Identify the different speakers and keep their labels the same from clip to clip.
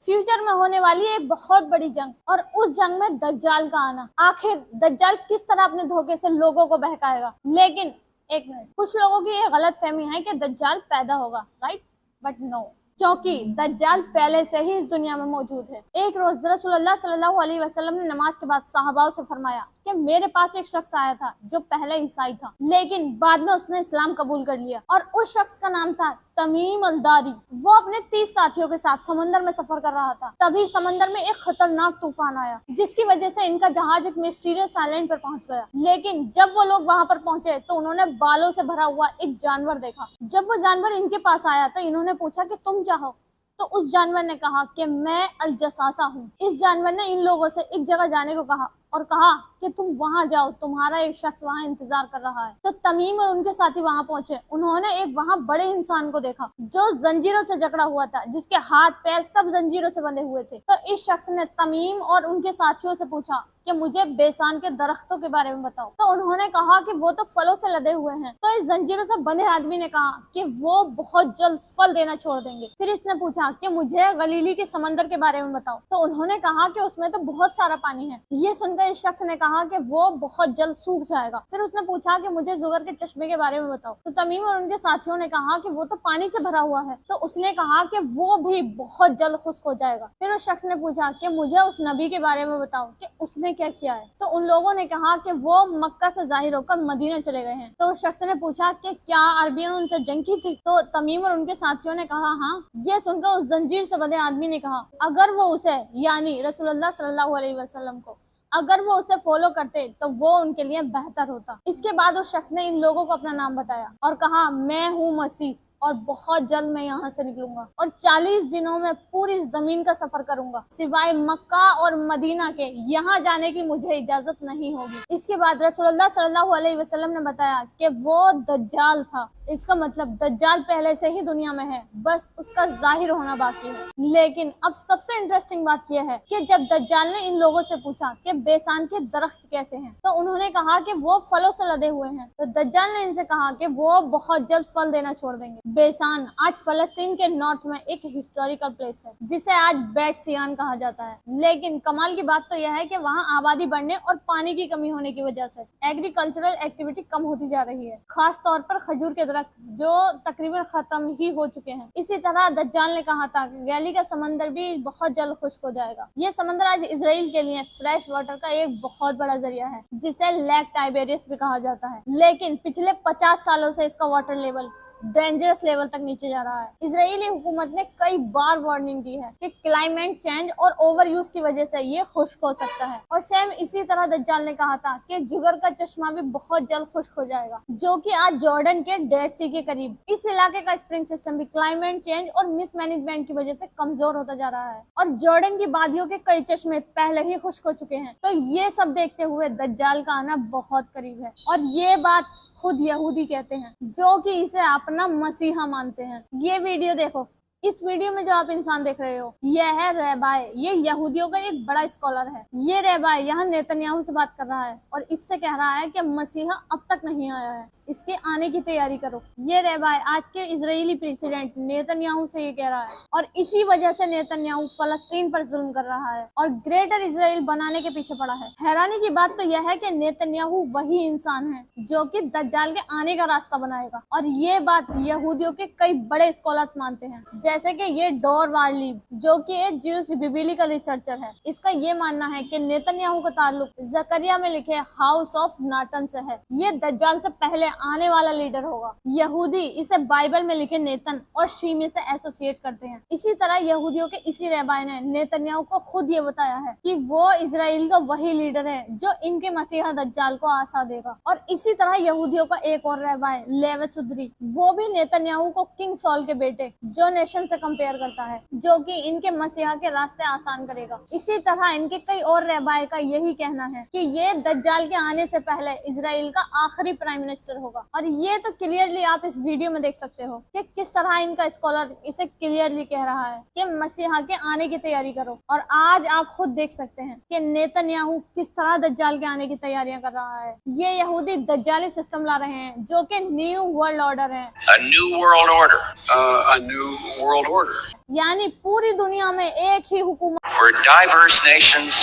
Speaker 1: Future में होने वाली एक बहुत बड़ी जंग, और उस जंग में दज्जाल का आना। आखिर दज्जाल किस तरह अपने धोखे से लोगों को बहकाएगा। लेकिन एक मिनट, कुछ लोगों की ये गलत फहमी है कि दज्जाल पैदा होगा, राइट, बट नो, क्योंकि दज्जाल पहले से ही इस दुनिया में मौजूद है। एक रोज रसूलुल्लाह सल्लल्लाहु अलैहि वसल्लम ने नमाज के बाद सहाबाओं से फरमाया कि मेरे पास एक शख्स आया था जो पहले ईसाई था, लेकिन बाद में उसने इस्लाम कबूल कर लिया, और उस शख्स का नाम था तमीम अल-दारी। वो अपने 30 साथियों के साथ समंदर में सफर कर रहा था। तभी समंदर में एक खतरनाक तूफान आया, जिसकी वजह से इनका जहाज एक मिस्टीरियस आइलैंड पर पहुंच गया। लेकिन जब वो लोग वहां पर पहुंचे तो उन्होंने बालों से भरा हुआ एक जानवर देखा। जब वो जानवर इनके पास आया तो इन्होंने पूछा कि तुम क्या हो। तो उस जानवर ने कहा कि मैं अल जसासा हूँ। इस जानवर ने इन लोगों से एक जगह जाने को कहा और कहा कि तुम वहां जाओ, तुम्हारा एक शख्स वहां इंतजार कर रहा है। तो तमीम और उनके साथी वहां पहुंचे। उन्होंने एक वहां बड़े इंसान को देखा जो जंजीरों से जकड़ा हुआ था, जिसके हाथ पैर सब जंजीरों से बंधे हुए थे। तो इस शख्स ने तमीम और उनके साथियों से पूछा कि मुझे बेसान के दरख्तों के बारे में बताओ। तो उन्होंने कहा कि वो तो फलों से लदे हुए हैं। तो इस जंजीरों से बंधे आदमी ने कहा कि वो बहुत जल्द फल देना छोड़ देंगे। फिर इसने पूछा कि मुझे गलीली के समंदर के बारे में बताओ। तो उन्होंने कहा कि उसमें तो बहुत सारा पानी है। ये सुनकर इस शख्स ने कहा कि वो बहुत जल्द सूख जाएगा। फिर उसने पूछा कि मुझे जुगर के चश्मे के बारे में बताओ। तो तमीम और उनके साथियों ने कहा कि वो तो पानी से भरा हुआ है। तो उसने कहा कि वो भी बहुत जल्द खुश्क हो जाएगा। फिर उस शख्स ने पूछा कि मुझे उस नबी के बारे में बताओ कि उसने क्या किया है। तो उन लोगों ने कहा कि वो मक्का से जाहिर होकर मदीना चले गए हैं। तो उस शख्स ने पूछा कि क्या अरबियों ने उनसे जंग की थी। तो तमीम और उनके साथियों ने कहा हाँ। ये सुनकर उस जंजीर से बंधे आदमी ने कहा अगर वो उसे, यानी रसूलुल्लाह सल्लल्लाहु अलैहि वसल्लम को, अगर वो उसे फॉलो करते तो वो उनके लिए बेहतर होता। इसके बाद उस शख्स ने इन लोगों को अपना नाम बताया और कहा मैं हूँ मसीह, और बहुत जल्द मैं यहाँ से निकलूंगा और 40 दिनों में पूरी जमीन का सफर करूंगा, सिवाय मक्का और मदीना के। यहाँ जाने की मुझे इजाजत नहीं होगी। इसके बाद रसूलुल्लाह सल्लल्लाहु अलैहि वसल्लम ने बताया कि वो दज्जाल था। इसका मतलब दज्जाल पहले से ही दुनिया में है, बस उसका जाहिर होना बाकी है। लेकिन अब सबसे इंटरेस्टिंग बात यह है कि जब दज्जाल ने इन लोगों से पूछा कि बेसान के दरख्त कैसे हैं, तो उन्होंने कहा कि वो फलों से लदे हुए हैं। तो दज्जाल ने इनसे कहा कि वो बहुत जल्द फल देना छोड़ देंगे। बेसान आज फलस्तीन के नॉर्थ में एक हिस्टोरिकल प्लेस है, जिसे आज बेट सियान कहा जाता है। लेकिन कमाल की बात तो यह है कि वहाँ आबादी बढ़ने और पानी की कमी होने की वजह से एग्रीकल्चरल एक्टिविटी कम होती जा रही है, खास तौर पर खजूर के दरख्त जो तकरीबन खत्म ही हो चुके हैं। इसी तरह दज्जाल ने कहा था कि गैली का समंदर भी बहुत जल्द खुश्क हो जाएगा। ये समंदर आज इसराइल के लिए फ्रेश वाटर का एक बहुत बड़ा जरिया है, जिसे लेक टाइबेरियस भी कहा जाता है। लेकिन पिछले 50 सालों से इसका वाटर लेवल डेंजरस लेवल तक नीचे जा रहा है। इजरायली हुकूमत ने कई बार वार्निंग दी है कि क्लाइमेट चेंज और ओवर यूज की वजह से ये खुश्क हो सकता है। और सेम इसी तरह दज्जाल ने कहा था कि जुगर का चश्मा भी बहुत जल्द खुश्क हो जाएगा, जो कि आज जॉर्डन के डेड सी के करीब। इस इलाके का स्प्रिंग सिस्टम भी क्लाइमेट चेंज और मिसमैनेजमेंट की वजह से कमजोर होता जा रहा है, और जॉर्डन की वादियों के कई चश्मे पहले ही खुश्क हो चुके हैं। तो ये सब देखते हुए दज्जाल का आना बहुत करीब है, और ये बात खुद यहूदी कहते हैं, जो कि इसे अपना मसीहा मानते हैं। ये वीडियो देखो। इस वीडियो में जो आप इंसान देख रहे हो, यह है रैबाय। ये यहूदियों का एक बड़ा स्कॉलर है। ये रैबाय यहाँ नेतन्याहू से बात कर रहा है और इससे कह रहा है कि मसीहा अब तक नहीं आया है, इसके आने की तैयारी करो। ये रैबाय आज के इजरायली प्रेसिडेंट नेतन्याहू से ये कह रहा है, और इसी वजह से नेतन्याहू फलस्तीन पर जुल्म कर रहा है और ग्रेटर इजराइल बनाने के पीछे पड़ा है। हैरानी की बात तो यह है कि नेतन्याहू वही इंसान है जो कि दज्जाल के आने का रास्ता बनाएगा, और ये बात यहूदियों के कई बड़े स्कॉलर्स मानते हैं, जैसे कि ये डोर वार्लीव, जो कि एक ज्यूस बिबिलिकल रिसर्चर है। इसका ये मानना है कि नेतन्याहू का ताल्लुक जकरिया में लिखे हाउस ऑफ नाटन से है। ये दज्जाल से पहले आने वाला लीडर होगा। यहूदी इसे बाइबल में लिखे नेतन और शीमी से एसोसिएट करते हैं। इसी तरह यहूदियों के इसी रैबाय ने नेतन्याहू को खुद ये बताया है कि वो इजराइल का वही लीडर है जो इनके मसीहा दज्जाल को आसा देगा। और इसी तरह यहूदियों का एक और रैबाय लेवी सुदरी, वो भी नेतन्याहू को किंग सॉल के बेटे जो नेशन से कंपेयर करता है, जो कि इनके मसीहा के रास्ते आसान करेगा। इसी तरह इनके कई और रैबाय का यही कहना है कि ये दज्जाल के आने से पहले इजराइल का आखिरी प्राइम मिनिस्टर होगा। और ये तो क्लियरली आप इस वीडियो में देख सकते हो कि किस तरह इनका स्कॉलर इसे क्लियरली कह रहा है कि मसीहा के आने की तैयारी करो। और आज आप खुद देख सकते हैं कि नेतन्याहू किस तरह दज्जाल के आने की तैयारियां कर रहा है। ये यहूदी दज्जाली सिस्टम ला रहे हैं जो कि न्यू वर्ल्ड ऑर्डर है।
Speaker 2: A new world order. A new world order.
Speaker 1: यानी पूरी दुनिया में एक ही हुकूमत,
Speaker 2: Where diverse nations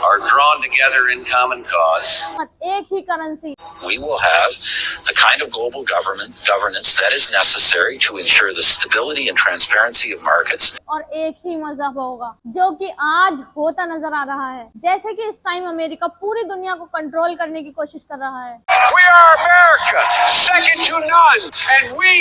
Speaker 2: are drawn together in common cause.
Speaker 1: एक ही currency.
Speaker 2: We will have the kind of global governance that is necessary to ensure the stability and transparency of markets.
Speaker 1: और एक ही मजहब होगा जो कि आज होता नजर आ रहा है। जैसे कि इस टाइम अमेरिका पूरी दुनिया को कंट्रोल करने की कोशिश कर रहा है।
Speaker 2: We are America, second to none, and we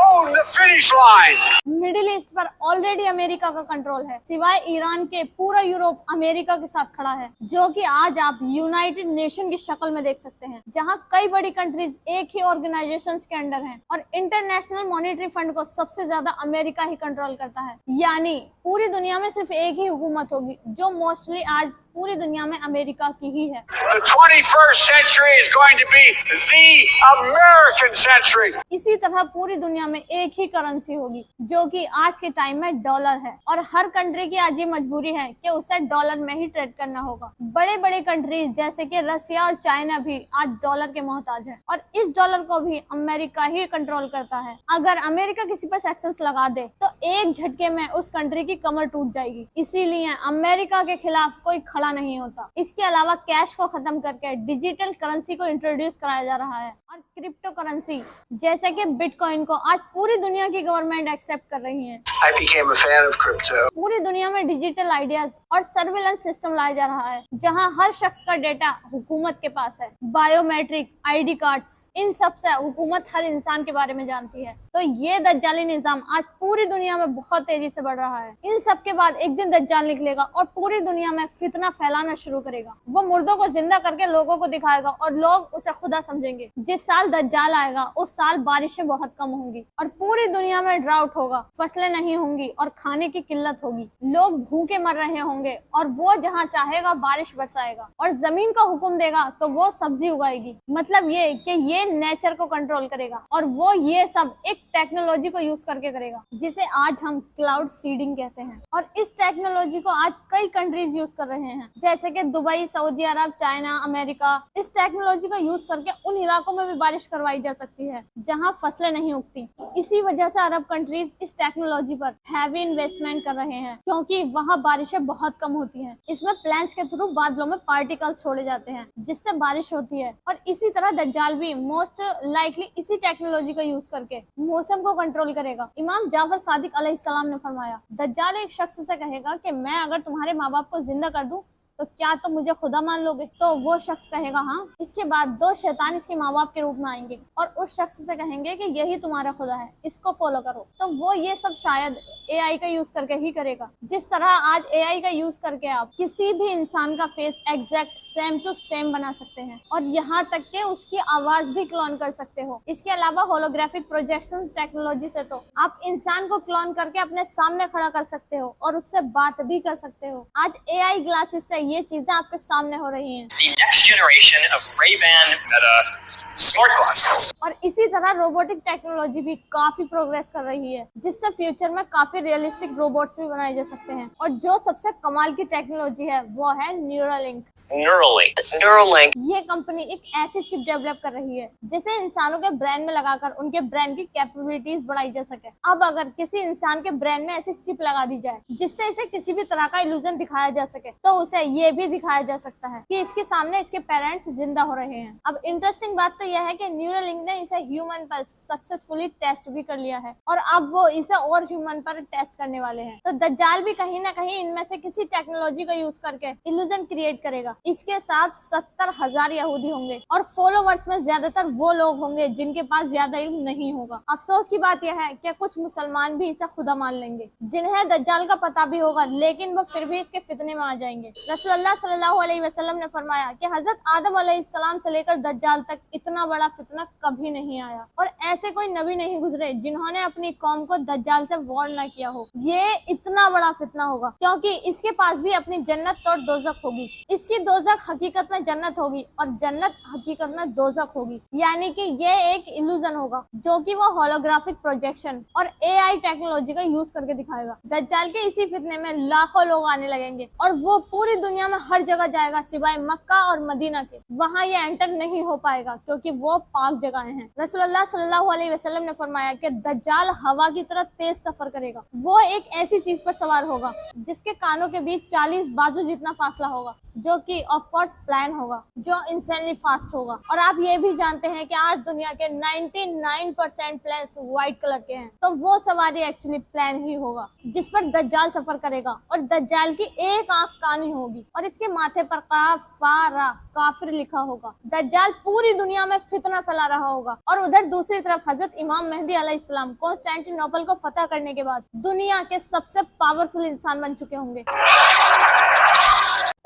Speaker 2: own the finish line.
Speaker 1: Middle east पर ऑलरेडी अमेरिका का कंट्रोल है, सिवाय ईरान के पूरा यूरोप अमेरिका के साथ खड़ा है, जो कि आज आप यूनाइटेड नेशन की शक्ल में देख सकते हैं, जहां कई बड़ी कंट्रीज एक ही ऑर्गेनाइजेशंस के अंडर हैं। और इंटरनेशनल मॉनेटरी फंड को सबसे ज्यादा अमेरिका ही कंट्रोल करता है। यानी पूरी दुनिया में सिर्फ एक ही हुकूमत होगी जो मोस्टली आज पूरी दुनिया में अमेरिका की ही है।
Speaker 2: The 21st century is going to be the American century.
Speaker 1: इसी तरह पूरी दुनिया में एक ही करेंसी होगी जो कि आज के टाइम में डॉलर है। और हर कंट्री की आज ये मजबूरी है कि उसे डॉलर में ही ट्रेड करना होगा। बड़े बड़े कंट्रीज जैसे कि रसिया और चाइना भी आज डॉलर के मोहताज है और इस डॉलर को भी अमेरिका ही कंट्रोल करता है। अगर अमेरिका किसी पर सैक्शंस लगा दे तो एक झटके में उस कंट्री की कमर टूट जाएगी। इसीलिए अमेरिका के खिलाफ कोई खड़ा नहीं होता। इसके अलावा कैश को खत्म करके डिजिटल करेंसी को इंट्रोड्यूस कराया जा रहा है और क्रिप्टो करेंसी जैसे कि बिटकॉइन को आज पूरी दुनिया की गवर्नमेंट एक्सेप्ट कर रही है।
Speaker 2: I became a fan of crypto.
Speaker 1: पूरी दुनिया में डिजिटल आइडियाज और सर्विलेंस सिस्टम लाया जा रहा है जहां हर शख्स का डेटा हुकूमत के पास है। बायोमेट्रिक, आईडी कार्ड्स, इन सब से हुकूमत हर इंसान के बारे में जानती है। तो ये दज्जाली निजाम आज पूरी दुनिया में बहुत तेजी से बढ़ रहा है। इन सब के बाद एक दिन दज्जाल निकलेगा और पूरी दुनिया में फितना फैलाना शुरू करेगा। वो मुर्दों को जिंदा करके लोगों को दिखाएगा और लोग उसे खुदा समझेंगे। जिस साल दज्जाल आएगा उस साल बारिशें बहुत कम होंगी और पूरी दुनिया में ड्राउट होगा, फसलें नहीं होंगी और खाने की किल्लत होगी। लोग भूखे मर रहे होंगे और वो जहाँ चाहेगा बारिश बरसाएगा और जमीन को हुक्म देगा तो वो सब्जी उगाएगी। मतलब ये कि ये नेचर को कंट्रोल करेगा और वो ये सब एक टेक्नोलॉजी को यूज करके करेगा जिसे आज हम क्लाउड सीडिंग कहते हैं। और इस टेक्नोलॉजी को आज कई कंट्रीज यूज कर रहे हैं जैसे कि दुबई, सऊदी अरब, चाइना, अमेरिका। इस टेक्नोलॉजी का यूज करके उन इलाकों में भी बारिश करवाई जा सकती है जहां फसलें नहीं उगती। इसी वजह से अरब कंट्रीज इस टेक्नोलॉजी पर हैवी इन्वेस्टमेंट कर रहे हैं क्योंकि वहां बारिशें बहुत कम होती हैं। इसमें प्लांट्स के थ्रू बादलों में पार्टिकल्स छोड़े जाते हैं जिससे बारिश होती है। और इसी तरह दज्जाल भी मोस्ट लाइकली इसी टेक्नोलॉजी का यूज करके मौसम को कंट्रोल करेगा। इमाम जाफर सादिक अलैहिस्सलाम ने फरमाया, दज्जाल एक शख्स से कहेगा कि मैं अगर तुम्हारे माँ बाप को जिंदा कर दूं तो क्या तुम मुझे खुदा मान लोगे? तो वो शख्स कहेगा हाँ। इसके बाद दो शैतान इसके माँ बाप के रूप में आएंगे और उस शख्स से कहेंगे कि यही तुम्हारा खुदा है, इसको फॉलो करो। तो वो ये सब शायद एआई का यूज करके ही करेगा। जिस तरह आज एआई का यूज करके आप किसी भी इंसान का face exact same to same बना सकते हैं और यहाँ तक कि उसकी आवाज भी क्लोन कर सकते हो। इसके अलावा होलोग्राफिक प्रोजेक्शन टेक्नोलॉजी से तो आप इंसान को क्लोन करके अपने सामने खड़ा कर सकते हो और उससे बात भी कर सकते हो। आज एआई ग्लासेस से ये चीजें आपके सामने हो रही हैं।
Speaker 3: The next generation of Ray-Ban Meta smart glasses.
Speaker 1: और इसी तरह रोबोटिक टेक्नोलॉजी भी काफी प्रोग्रेस कर रही है जिससे फ्यूचर में काफी रियलिस्टिक रोबोट्स भी बनाए जा सकते हैं। और जो सबसे कमाल की टेक्नोलॉजी है वो है न्यूरालिंक।
Speaker 3: Neuralink.
Speaker 1: ये कंपनी एक ऐसी चिप डेवलप कर रही है जिसे इंसानों के ब्रेन में लगाकर उनके ब्रेन की कैपेबिलिटीज बढ़ाई जा सके। अब अगर किसी इंसान के ब्रेन में ऐसी चिप लगा दी जाए जिससे इसे किसी भी तरह का इल्यूजन दिखाया जा सके तो उसे ये भी दिखाया जा सकता है कि इसके सामने इसके पेरेंट्स जिंदा हो रहे हैं। अब इंटरेस्टिंग बात तो यह है कि न्यूरालिंक ने इसे ह्यूमन पर सक्सेसफुली टेस्ट भी कर लिया है और अब वो इसे और ह्यूमन पर टेस्ट करने वाले हैं। तो दज्जाल भी कहीं ना कहीं इनमें से किसी टेक्नोलॉजी का यूज करके इल्यूजन क्रिएट करेगा। इसके साथ 70,000 यहूदी होंगे और फॉलोवर्स में ज्यादातर वो लोग होंगे जिनके पास ज्यादा इल्म नहीं होगा। अफसोस की बात यह है कि कुछ मुसलमान भी इसे खुदा मान लेंगे जिन्हें दज्जाल का पता भी होगा लेकिन वो फिर भी इसके फितने में आ जाएंगे। रसूलुल्लाह सल्लल्लाहु अलैहि वसल्लम ने फरमाया कि हजरत आदम अलैहिस्सलाम से लेकर दज्जाल तक इतना बड़ा फितना कभी नहीं आया और ऐसे कोई नबी नहीं गुजरे जिन्होंने अपनी कौम को दज्जाल से वार्न न किया हो। ये इतना बड़ा फितना होगा क्योंकि इसके पास भी अपनी जन्नत और दोज़ख होगी। इसकी दोज़ख हकीकत में जन्नत होगी और जन्नत हकीकत में दोज़ख होगी। यानी कि ये एक इल्यूजन होगा जो कि वो होलोग्राफिक प्रोजेक्शन और AI टेक्नोलॉजी का यूज करके दिखाएगा। दज्जाल के इसी फितने में लाखों लोग आने लगेंगे और वो पूरी दुनिया में हर जगह जाएगा सिवाय मक्का और मदीना के। वहाँ ये एंटर नहीं हो पाएगा क्योंकि वो पाक जगहें हैं। रसूलुल्लाह सल्लल्लाहु अलैहि वसल्लम ने फरमाया कि दज्जाल हवा की तरह तेज सफर करेगा। वो एक ऐसी चीज पर सवार होगा जिसके कानों के बीच 40 बाजू जितना फासला होगा, जो कि ऑफ कोर्स प्लान होगा, जो इंसेंटली फास्ट होगा। और आप ये भी जानते हैं कि आज दुनिया के 99% प्लेन्स व्हाइट कलर के हैं, तो वो सवारी एक्चुअली प्लान ही होगा जिस पर दज्जाल सफर करेगा। और दज्जाल की एक आंख कानी होगी और इसके माथे पर काफारा काफिर लिखा होगा। दज्जाल पूरी दुनिया में फितना फैला रहा होगा और उधर दूसरी तरफ हजरत इमाम मेहदी अलैहिस्सलाम कॉन्स्टेंटिनोपल को फतह करने के बाद दुनिया के सबसे पावरफुल इंसान बन चुके होंगे।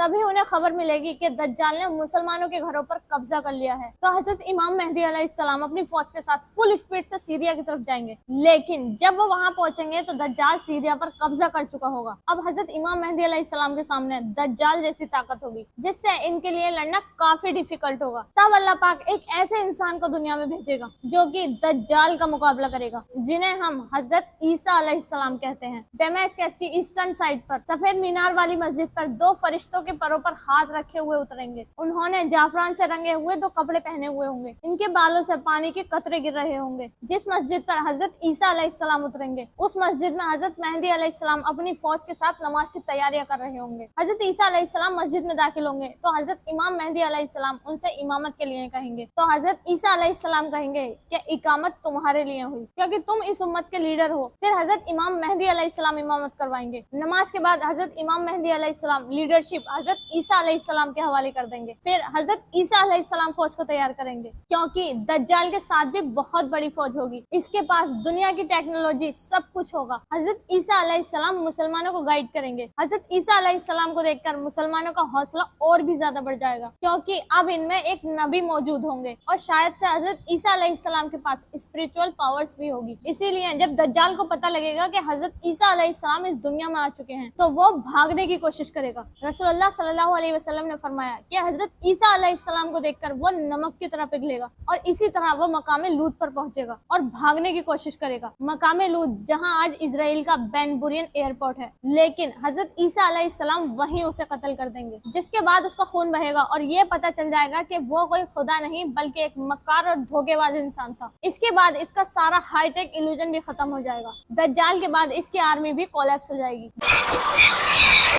Speaker 1: तभी उन्हें खबर मिलेगी कि दज्जाल ने मुसलमानों के घरों पर कब्जा कर लिया है। तो हजरत इमाम मेहदी अलैहिस्सलाम अपनी फौज के साथ फुल स्पीड से सीरिया की तरफ जाएंगे। लेकिन जब वो वहां पहुंचेंगे तो दज्जाल सीरिया पर कब्जा कर चुका होगा। अब हजरत इमाम मेहदी अलैहिस्सलाम के सामने दज्जाल जैसी ताकत होगी जिससे इनके लिए लड़ना काफी डिफिकल्ट होगा। तब अल्लाह पाक एक ऐसे इंसान को दुनिया में भेजेगा जो कि दज्जाल का मुकाबला करेगा, जिन्हें हम हजरत ईसा अलैहिस्सलाम कहते हैं। डेमेस्कस की ईस्टर्न साइड पर सफेद मीनार वाली मस्जिद पर दो फरिश्तों के परों पर हाथ रखे हुए उतरेंगे। उन्होंने जाफरान से रंगे हुए दो कपड़े पहने हुए होंगे। इनके बालों से पानी के कतरे गिर रहे होंगे। जिस मस्जिद पर हजरत ईसा अलैहिस्सलाम उतरेंगे उस मस्जिद में हजरत मेहदी अलैहिस्सलाम अपनी फौज के साथ नमाज की तैयारियां कर रहे होंगे। हजरत ईसा अलैहिस्सलाम मस्जिद में दाखिल होंगे तो हजरत इमाम मेहदी अलैहिस्सलाम उनसे इमामत के लिए कहेंगे। तो हजरत ईसा अलैहिस्सलाम कहेंगे कि इकामत तुम्हारे लिए हुई क्योंकि तुम इस उम्मत के लीडर हो। फिर हजरत इमाम मेहदी अलैहिस्सलाम इमामत करवाएंगे। नमाज के बाद हजरत इमाम मेहदी अलैहिस्सलाम लीडरशिप हजरत ईसा अलैहिस्सलाम के हवाले कर देंगे। फिर हजरत ईसा अलैहिस्सलाम फौज को तैयार करेंगे क्योंकि दज्जाल के साथ भी बहुत बड़ी फौज होगी। इसके पास दुनिया की टेक्नोलॉजी सब कुछ होगा। हजरत ईसा अलैहिस्सलाम मुसलमानों को गाइड करेंगे। हजरत ईसा अलैहिस्सलाम को देखकर मुसलमानों का हौसला और भी ज्यादा बढ़ जाएगा क्योंकि अब इनमें एक नबी मौजूद होंगे और शायद से हजरत ईसा अलैहिस्सलाम के पास स्पिरिचुअल पावर्स भी होगी। इसीलिए जब दज्जाल को पता लगेगा कि हजरत ईसा अलैहिस्सलाम इस दुनिया में आ चुके हैं तो वो भागने की कोशिश करेगा। रसूलुल्लाह सल्लल्लाहु अलैहि वसल्लम ने फरमाया कि हजरत ईसा अलैहिस्सलाम को देखकर वो नमक की तरह पिघलेगा और इसी तरह वो मकामे लूत पर पहुंचेगा और भागने की कोशिश करेगा। मकामे लूत जहां आज इजराइल का बेन गुरियन एयरपोर्ट है, लेकिन हजरत ईसा अलैहिस्सलाम वहीं उसे कत्ल कर देंगे, जिसके बाद उसका खून बहेगा और ये पता चल जाएगा कि वो कोई खुदा नहीं बल्कि एक मक्कार और धोखेबाज इंसान था। इसके बाद इसका सारा हाईटेक इल्यूजन भी खत्म हो जाएगा। दज्जाल के बाद इसकी आर्मी भी कोलैप्स हो जाएगी।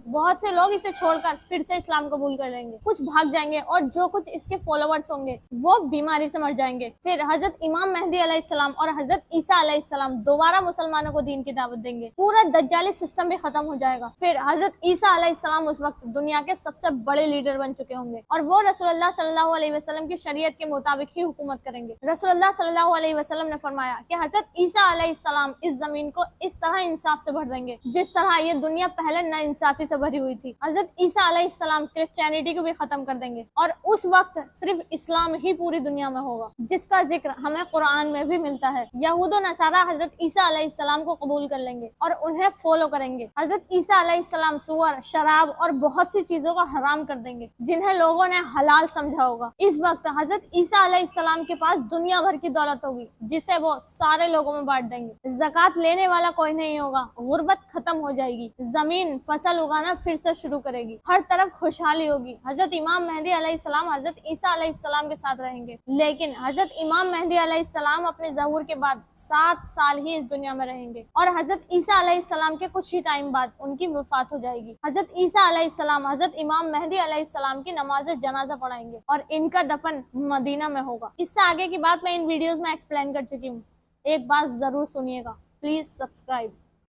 Speaker 1: बहुत से लोग इसे छोड़कर फिर से इस्लाम कबूल कर लेंगे, कुछ भाग जाएंगे और जो कुछ इसके फॉलोवर्स होंगे वो बीमारी से मर जाएंगे। फिर हजरत इमाम मेहदी अलैहिस्सलाम और हजरत ईसा अलैहिस्सलाम दोबारा मुसलमानों को दीन की दावत देंगे। पूरा दज्जाली सिस्टम भी खत्म हो जाएगा। फिर हजरत ईसा अलैहिस्सलाम उस वक्त दुनिया के सबसे बड़े लीडर बन चुके होंगे और वो रसूलुल्लाह सल्लल्लाहु अलैहि वसल्लम की शरीयत के मुताबिक ही हुकूमत करेंगे। रसूलुल्लाह सल्लल्लाहु अलैहि वसल्लम ने फरमाया कि हजरत ईसा अलैहिस्सलाम इस जमीन को इस तरह इंसाफ से भर देंगे जिस तरह ये दुनिया पहले नाइंसाफी से भरी हुई थी। हजरत ईसा अलैहिस्सलाम क्रिश्चियनिटी को भी खत्म कर देंगे और उस वक्त सिर्फ इस्लाम ही पूरी दुनिया में होगा, जिसका जिक्र हमें कुरान में भी मिलता है। यहूद और नसारा हजरत ईसा अलैहिस्सलाम को कबूल कर लेंगे और उन्हें फॉलो करेंगे। हजरत ईसा अलैहिस्सलाम सुअर, शराब और बहुत सी चीजों को हराम कर देंगे जिन्हें लोगों ने हलाल समझा होगा। इस वक्त हजरत ईसा अलैहिस्सलाम के पास दुनिया भर की दौलत होगी जिसे वो सारे लोगों में बांट देंगे। ज़कात लेने वाला कोई नहीं होगा, गुर्बत खत्म हो जाएगी, जमीन फसल उगाना फिर से शुरू करेगी, हर तरफ खुशहाली होगी। हजरत इमाम मेहदी अलैहिस्सलाम हजरत ईसा अलैहिस्सलाम के साथ रहेंगे, लेकिन हजरत इमाम मेहदी अलैहिस्सलाम अपने ज़हूर के बाद 7 साल ही इस दुनिया में रहेंगे और हजरत ईसा अलैहिस्सलाम के कुछ ही टाइम बाद उनकी वफात हो जाएगी। हजरत ईसा अलैहिस्सलाम हजरत इमाम मेहदी अलैहिस्सलाम की नमाज जनाजा पढ़ाएंगे और इनका दफन मदीना में होगा। इससे आगे की बात मैं इन वीडियोस में एक्सप्लेन कर चुकी हूँ, एक बात जरूर सुनिएगा। Please subscribe.